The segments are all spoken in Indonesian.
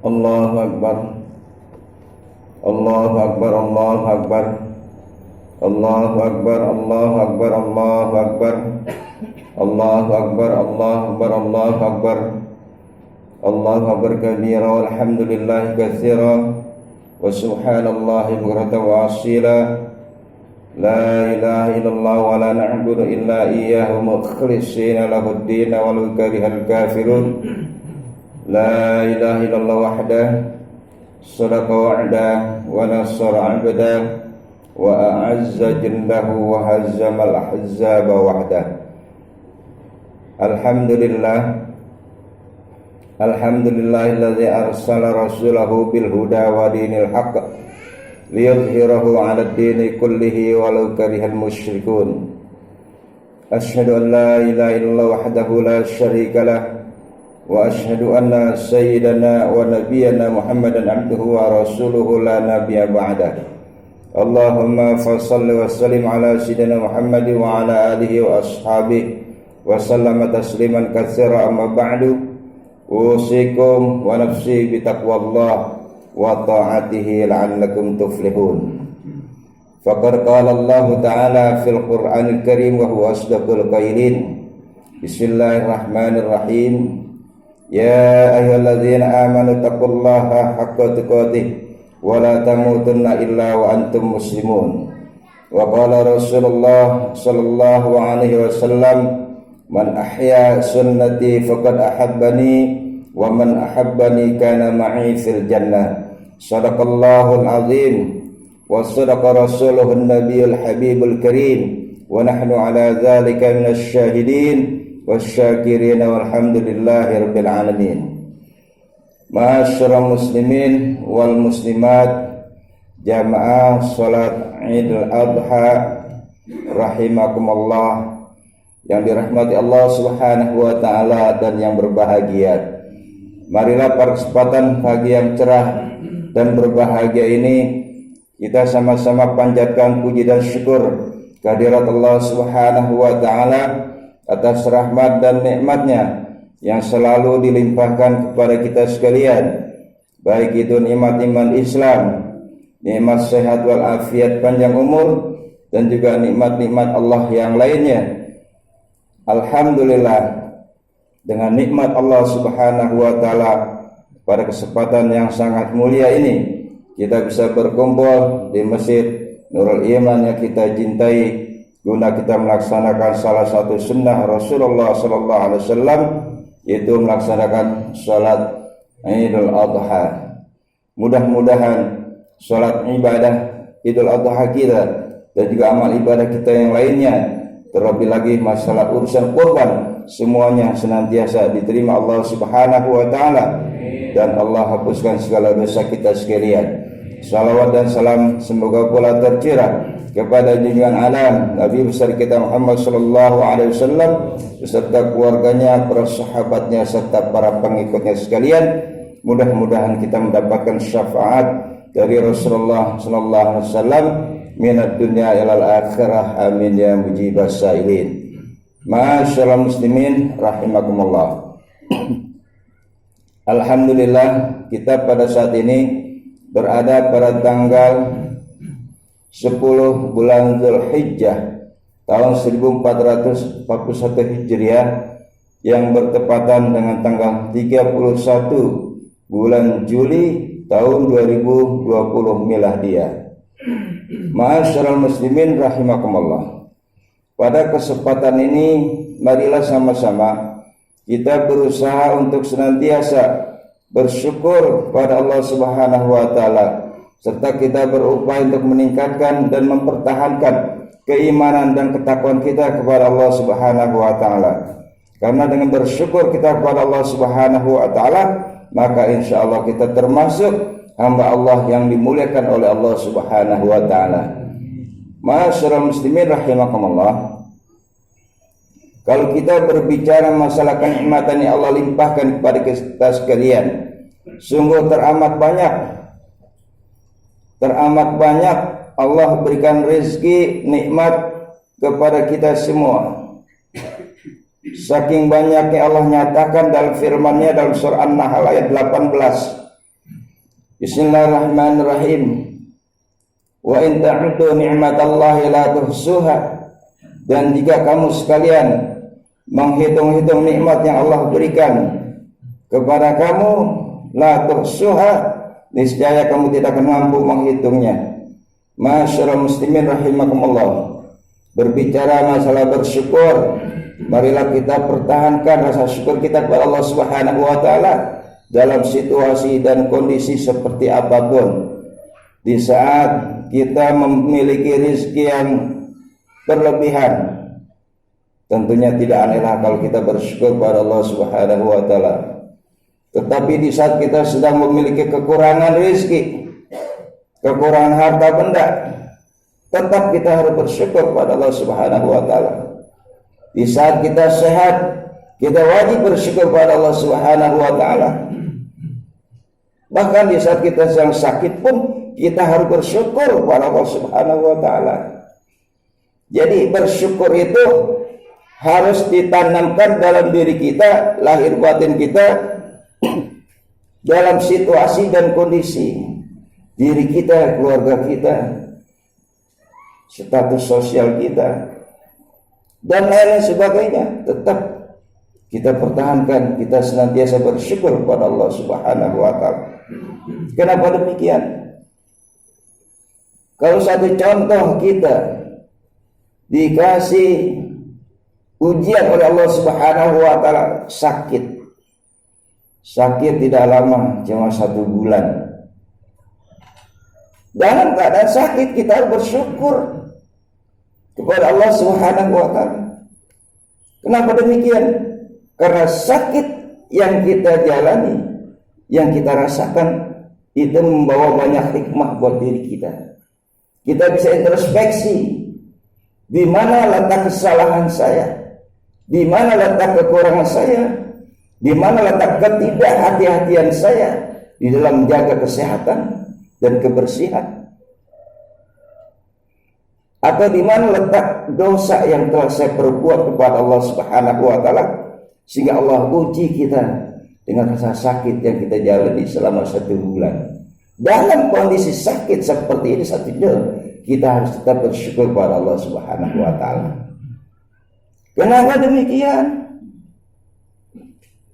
Allahu Akbar, Allahu Akbar, Allahu Akbar, Allahu Akbar, Allahu Akbar, Allahu Akbar, Allahu Akbar, Allahu Akbar, Allahu Akbar, Allahu Akbar kabira walhamdulillahi katsira wa subhanallahi bukratan wa asila. La ilaha illallah wa la na'budu illa iyyahu mukhlishina lahud-din walau karihal kafirun. La ilaha illallah wahdah sadaqa wa'dah wa nasara 'abdah wa a'azza jundahu wa hazzamal ahzaba wahdah. Alhamdulillahilladzi arsala rasulahu bil huda wa dinil haqq liyudhhirahu 'alad dini kullihi walau karihal musyrikun. Asyhadu an la ilaha illallah wahdahu la syarika lah wa asyhadu anna sayyidana wa nabiyyana Muhammadan abduhu wa rasuluhu la nabiyya ba'dah. Allahumma fashalli wa sallim ala sayyidina Muhammad wa ala alihi wa ashabihi wa sallama tasliman katsira, amma ba'du. Usikum wa nafsi bitaqwallah wa ta'atihi la'allakum tuflihun. Faqad qala Allah ta'ala fil Qur'anil Karim wa huwa asdaqul qailin. Bismillahirrahmanirrahim. Ya ayyuhalladzina amanu taqullaha haqqa tuqatih wa la tamutunna illa wa antum muslimun. Wa qala Rasulullah sallallahu alaihi wasallam, man ahya sunnati faqad ahabbani wa man ahabbani kana ma'i fil jannah. Shadaqallahul azim wa sadaqa rasuluhun nabiyul habibul karim wa nahnu ala dzalika minasy syahidin wasyakirin walhamdulillahi rabbil alamin. Ma'asyiral muslimin wal muslimat, jamaah salat Idul Adha rahimakumullah, yang dirahmati Allah Subhanahu wa taala dan yang berbahagia. Marilah pada kesempatan pagi yang cerah dan berbahagia ini kita sama-sama panjatkan puji dan syukur kehadirat Allah Subhanahu wa taala atas rahmat dan nikmatnya yang selalu dilimpahkan kepada kita sekalian, baik itu nikmat iman Islam, nikmat sehat wal afiat panjang umur, dan juga nikmat-nikmat Allah yang lainnya. Alhamdulillah, dengan nikmat Allah Subhanahu wa taala pada kesempatan yang sangat mulia ini kita bisa berkumpul di Masjid Nurul Iman yang kita cintai guna kita melaksanakan salah satu sunnah Rasulullah sallallahu alaihi wasallam, yaitu melaksanakan salat Idul Adha. Mudah-mudahan salat ibadah Idul Adha kita dan juga amal ibadah kita yang lainnya, terlebih lagi masalah urusan kurban, semuanya senantiasa diterima Allah Subhanahu wa taala dan Allah hapuskan segala dosa kita sekalian. Salawat dan salam semoga pula tercurah kepada junjungan alam Nabi besar kita Muhammad sallallahu alaihi wasallam beserta keluarganya, para sahabatnya serta para pengikutnya sekalian. Mudah-mudahan kita mendapatkan syafaat dari Rasulullah sallallahu alaihi wasallam minad dunya ilal akhirah, amin ya mujibas sailin. Masyaallah muslimin rahimakumullah. Alhamdulillah, kita pada saat ini berada pada tanggal 10 bulan Zulhijjah tahun 1441 Hijriah yang bertepatan dengan tanggal 31 bulan Juli tahun 2020 Miladiyah. Ma'asyiral muslimin rahimakumullah. Pada kesempatan ini marilah sama-sama kita berusaha untuk senantiasa bersyukur pada Allah Subhanahu wa taala, serta kita berupaya untuk meningkatkan dan mempertahankan keimanan dan ketakwaan kita kepada Allah Subhanahu wa taala. Karena dengan bersyukur kita kepada Allah Subhanahu wa taala, maka insyaallah kita termasuk hamba Allah yang dimuliakan oleh Allah Subhanahu wa taala. Ma'asyiral muslimin rahimakumullah. Kalau kita berbicara masalah kenikmatan yang Allah limpahkan kepada kita sekalian, sungguh teramat banyak Allah berikan rezeki nikmat kepada kita semua. Saking banyaknya Allah nyatakan dalam firman-Nya dalam surah An-Nahl ayat 18, Bismillahirrahmanirrahim. Wa in ta'uddu ni'matallahi la tuhsuha. Dan jika kamu sekalian menghitung-hitung nikmat yang Allah berikan kepada kamu, la tuhsuha, niscaya kamu tidak akan mampu menghitungnya. Masyaallah muslimin rahimakumullah. Berbicara masalah bersyukur, marilah kita pertahankan rasa syukur kita kepada Allah Subhanahu wa taala dalam situasi dan kondisi seperti apapun. Di saat kita memiliki rezeki yang berlebihan, tentunya tidak anehlah kalau kita bersyukur kepada Allah Subhanahu wa taala. Tetapi di saat kita sedang memiliki kekurangan rezeki, kekurangan harta benda, tetap kita harus bersyukur kepada Allah Subhanahu wa taala. Di saat kita sehat, kita wajib bersyukur kepada Allah Subhanahu wa taala. Bahkan di saat kita sedang sakit pun kita harus bersyukur kepada Allah Subhanahu wa taala. Jadi bersyukur itu harus ditanamkan dalam diri kita, lahir batin kita, dalam situasi dan kondisi diri kita, keluarga kita, status sosial kita, dan lain-lain sebagainya. Tetap kita pertahankan, kita senantiasa bersyukur kepada Allah Subhanahu wa taala. Kenapa demikian? Kalau satu contoh, kita dikasih ujian oleh Allah Subhanahu wa taala, sakit tidak lama, cuma 1 bulan. Dalam keadaan sakit kita harus bersyukur kepada Allah Subhanahu wa taala. Kenapa demikian? Karena sakit yang kita jalani, yang kita rasakan, itu membawa banyak hikmah buat diri kita. Kita bisa introspeksi, di mana letak kesalahan saya, di mana letak kekurangan saya, di mana letak ketidakhati-hatian saya di dalam menjaga kesehatan dan kebersihan, atau di mana letak dosa yang telah saya perbuat kepada Allah Subhanahu wa taala, sehingga Allah uji kita dengan rasa sakit yang kita jalani selama 1 bulan. Dalam kondisi sakit seperti ini kita harus tetap bersyukur kepada Allah Subhanahu wa taala. Kenapa demikian?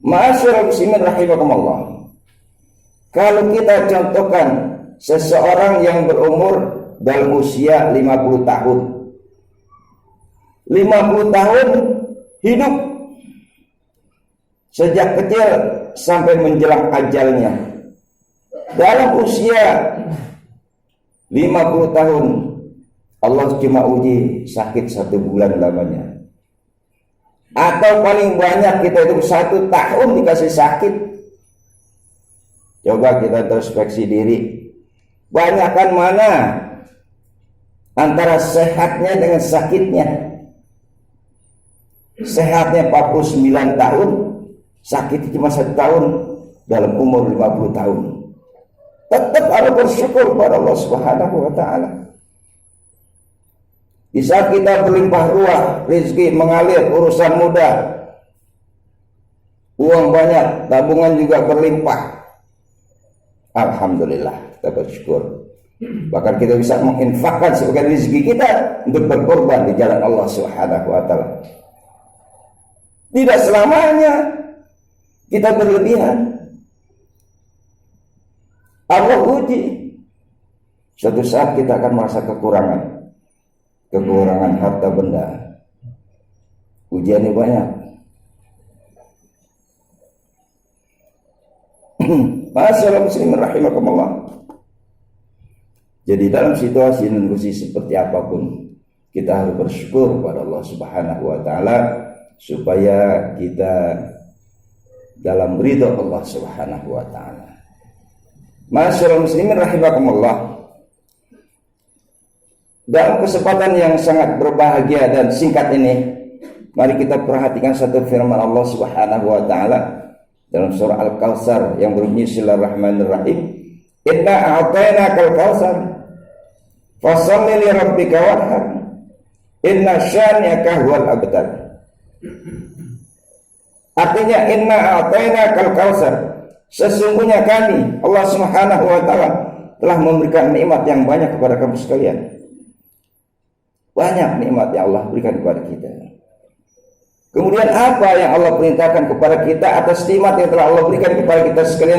Ma'asyiral muslimin rahimakumullah. Kalau kita contohkan seseorang yang berumur dalam usia 50 tahun. 50 tahun hidup sejak kecil sampai menjelang ajalnya. Dalam usia 50 tahun Allah cuma uji sakit 1 bulan lamanya. Atau paling banyak kita itu 1 tahun dikasih sakit. Coba kita introspeksi diri. Banyakkan mana antara sehatnya dengan sakitnya? Sehatnya 49 tahun, sakit cuma 1 tahun dalam umur 50 tahun. Tetap harus bersyukur kepada Allah Subhanahu wa taala. Di saat kita berlimpah ruah, rezeki mengalir, urusan mudah, uang banyak, tabungan juga berlimpah, alhamdulillah, kita bersyukur. Bahkan kita bisa menginfakkan sebagian rezeki kita untuk berkorban di jalan Allah Subhanahu wa taala. Tidak selamanya kita berlebihan. Allah uji. Suatu saat kita akan merasa kekurangan harta benda. Ujiannya banyak. Masyaallah muslimin rahimakumullah. Jadi dalam situasi dan kondisi seperti apapun, kita harus bersyukur kepada Allah Subhanahu wa taala supaya kita dalam ridha Allah Subhanahu wa taala. Masyaallah muslimin rahimakumullah. Dalam kesempatan yang sangat berbahagia dan singkat ini, mari kita perhatikan satu firman Allah Subhanahu wa taala dalam surah Al-Kautsar yang berbunyi Bismillahirrahmanirrahim. Inna a'tainakal kautsar fasholli li rabbika wanhar inna syani'aka huwal abtar. Artinya inna a'tainakal kautsar, Sesungguhnya kami, Allah Subhanahu wa taala, telah memberikan nikmat yang banyak kepada kamu sekalian. Banyak nikmat yang Allah berikan kepada kita. Kemudian apa yang Allah perintahkan kepada kita atas nikmat yang telah Allah berikan kepada kita sekalian?